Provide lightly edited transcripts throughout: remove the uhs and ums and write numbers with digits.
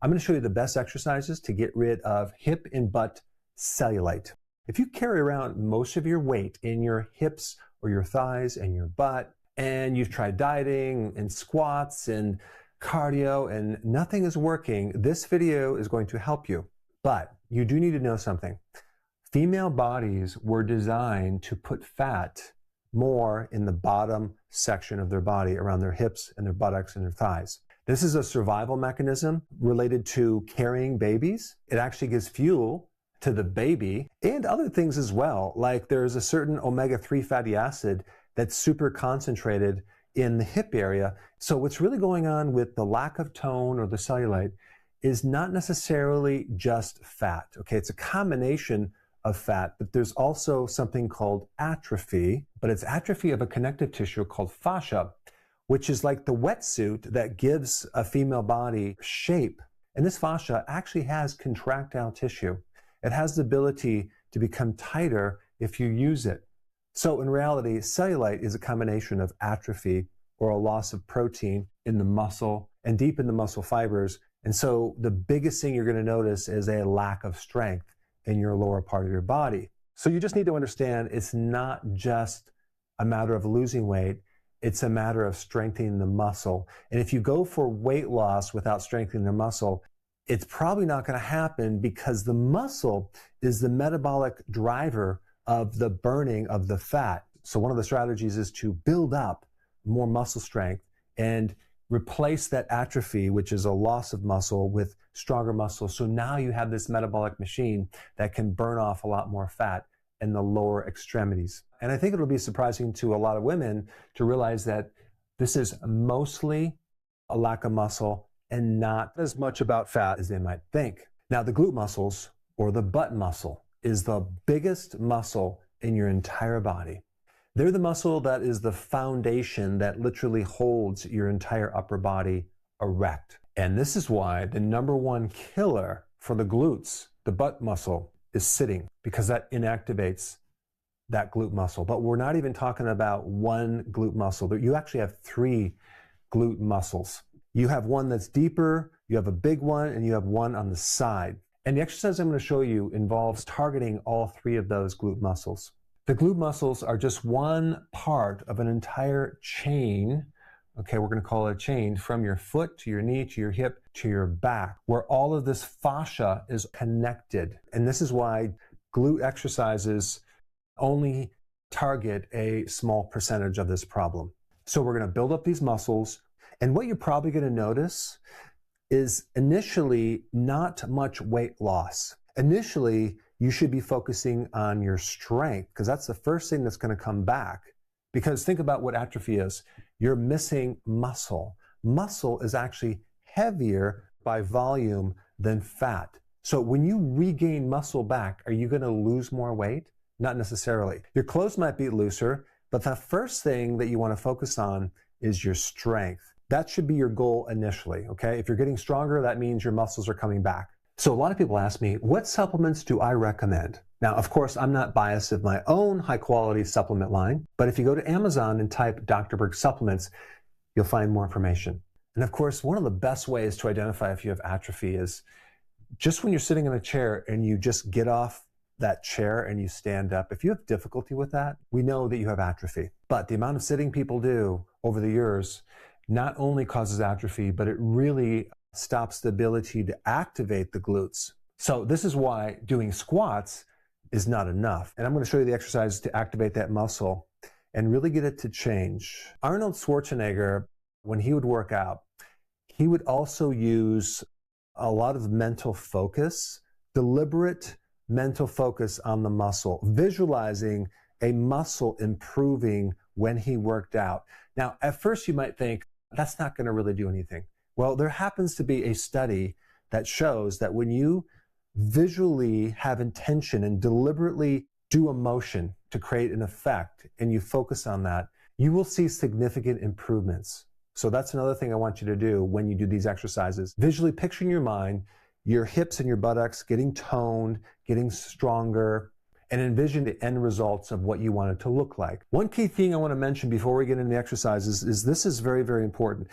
I'm going to show you the best exercises to get rid of hip and butt cellulite. If you carry around most of your weight in your hips or your thighs and your butt, and you've tried dieting and squats and cardio and nothing is working, this video is going to help you. But you do need to know something. Female bodies were designed to put fat more in the bottom section of their body, around their hips and their buttocks and their thighs. This is a survival mechanism related to carrying babies. It actually gives fuel to the baby and other things as well. Like there's a certain omega-3 fatty acid that's super concentrated in the hip area. So what's really going on with the lack of tone or the cellulite is not necessarily just fat. Okay, it's a combination of fat, but there's also something called atrophy, but it's atrophy of a connective tissue called fascia, which is like the wetsuit that gives a female body shape. And this fascia actually has contractile tissue. It has the ability to become tighter if you use it. So in reality, cellulite is a combination of atrophy or a loss of protein in the muscle and deep in the muscle fibers. And so the biggest thing you're going to notice is a lack of strength in your lower part of your body. So you just need to understand it's not just a matter of losing weight. It's a matter of strengthening the muscle. And if you go for weight loss without strengthening the muscle, it's probably not going to happen because the muscle is the metabolic driver of the burning of the fat. So one of the strategies is to build up more muscle strength and replace that atrophy, which is a loss of muscle, with stronger muscle. So now you have this metabolic machine that can burn off a lot more fat in the lower extremities. And I think it'll be surprising to a lot of women to realize that this is mostly a lack of muscle and not as much about fat as they might think. Now, the glute muscles or the butt muscle is the biggest muscle in your entire body. They're the muscle that is the foundation that literally holds your entire upper body erect. And this is why the #1 killer for the glutes, the butt muscle, is sitting, because that inactivates that glute muscle. But we're not even talking about one glute muscle, but you actually have 3 glute muscles. You have one that's deeper, you have a big one, and you have one on the side. And the exercise I'm going to show you involves targeting all 3 of those glute muscles. The glute muscles are just one part of an entire chain. Okay, we're going to call it a chain from your foot to your knee to your hip to your back, where all of this fascia is connected. And this is why glute exercises only target a small percentage of this problem. So we're going to build up these muscles. And what you're probably going to notice is initially not much weight loss. Initially, you should be focusing on your strength, because that's the first thing that's going to come back. Because think about what atrophy is. You're missing muscle. Muscle is actually heavier by volume than fat. So when you regain muscle back, are you going to lose more weight? Not necessarily. Your clothes might be looser, but the first thing that you want to focus on is your strength. That should be your goal initially, okay? If you're getting stronger, that means your muscles are coming back. So a lot of people ask me, what supplements do I recommend? Now, of course, I'm not biased of my own high-quality supplement line, but if you go to Amazon and type Dr. Berg supplements, you'll find more information. And of course, one of the best ways to identify if you have atrophy is just when you're sitting in a chair and you just get off that chair and you stand up. If you have difficulty with that, we know that you have atrophy. But the amount of sitting people do over the years not only causes atrophy, but it really stops the ability to activate the glutes. So this is why doing squats is not enough. And I'm going to show you the exercises to activate that muscle and really get it to change. Arnold Schwarzenegger, when he would work out, he would also use a lot of mental focus, deliberate mental focus on the muscle, visualizing a muscle improving when he worked out. Now, at first you might think, that's not going to really do anything. Well, there happens to be a study that shows that when you visually have intention and deliberately do a motion to create an effect and you focus on that, you will see significant improvements. So that's another thing I want you to do when you do these exercises. Visually picture in your mind your hips and your buttocks getting toned, getting stronger, and envision the end results of what you want it to look like. One key thing I want to mention before we get into the exercises is this is very, very important.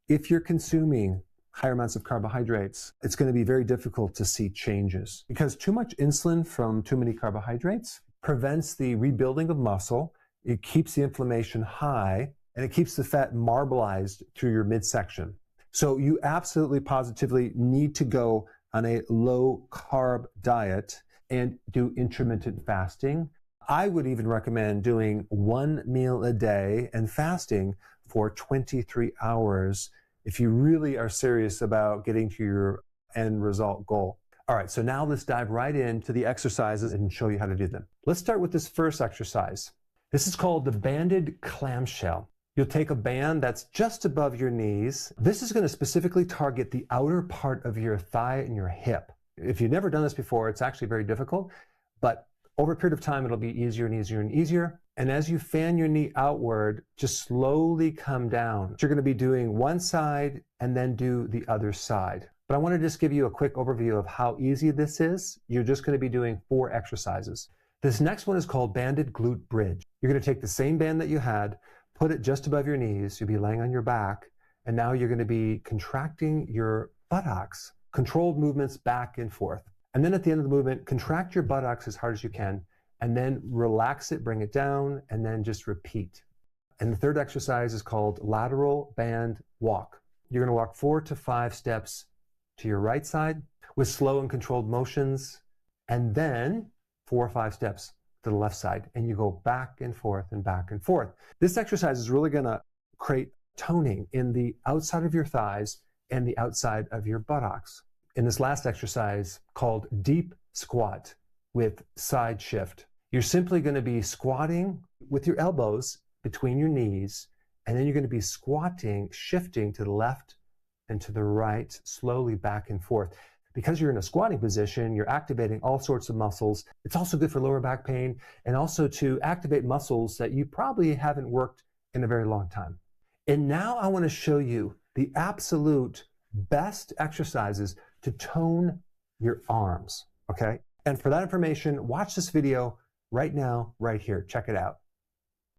If you're consuming higher amounts of carbohydrates, it's going to be very difficult to see changes because too much insulin from too many carbohydrates prevents the rebuilding of muscle. It keeps the inflammation high and it keeps the fat marbleized through your midsection. So you absolutely positively need to go on a low carb diet and do intermittent fasting. I would even recommend doing 1 meal a day and fasting for 23 hours if you really are serious about getting to your end result goal. All right, so now let's dive right into the exercises and show you how to do them. Let's start with this first exercise. This is called the banded clamshell. You'll take a band that's just above your knees. This is going to specifically target the outer part of your thigh and your hip. If you've never done this before, it's actually very difficult, but over a period of time, it'll be easier and easier and easier. And as you fan your knee outward, just slowly come down. You're going to be doing one side and then do the other side. But I want to just give you a quick overview of how easy this is. You're just going to be doing 4 exercises. This next one is called banded glute bridge. You're going to take the same band that you had, put it just above your knees. You'll be laying on your back. And now you're going to be contracting your buttocks, controlled movements back and forth. And then at the end of the movement, contract your buttocks as hard as you can, and then relax it, bring it down, and then just repeat. And the third exercise is called lateral band walk. You're going to walk 4 to 5 steps to your right side with slow and controlled motions, and then 4 or 5 steps to the left side, and you go back and forth and back and forth. This exercise is really going to create toning in the outside of your thighs and the outside of your buttocks. In this last exercise called deep squat with side shift, you're simply going to be squatting with your elbows between your knees, and then you're going to be squatting, shifting to the left and to the right, slowly back and forth. Because you're in a squatting position, you're activating all sorts of muscles. It's also good for lower back pain and also to activate muscles that you probably haven't worked in a very long time. And now I want to show you the absolute best exercises to tone your arms, okay? And for that information, watch this video right now, right here. Check it out.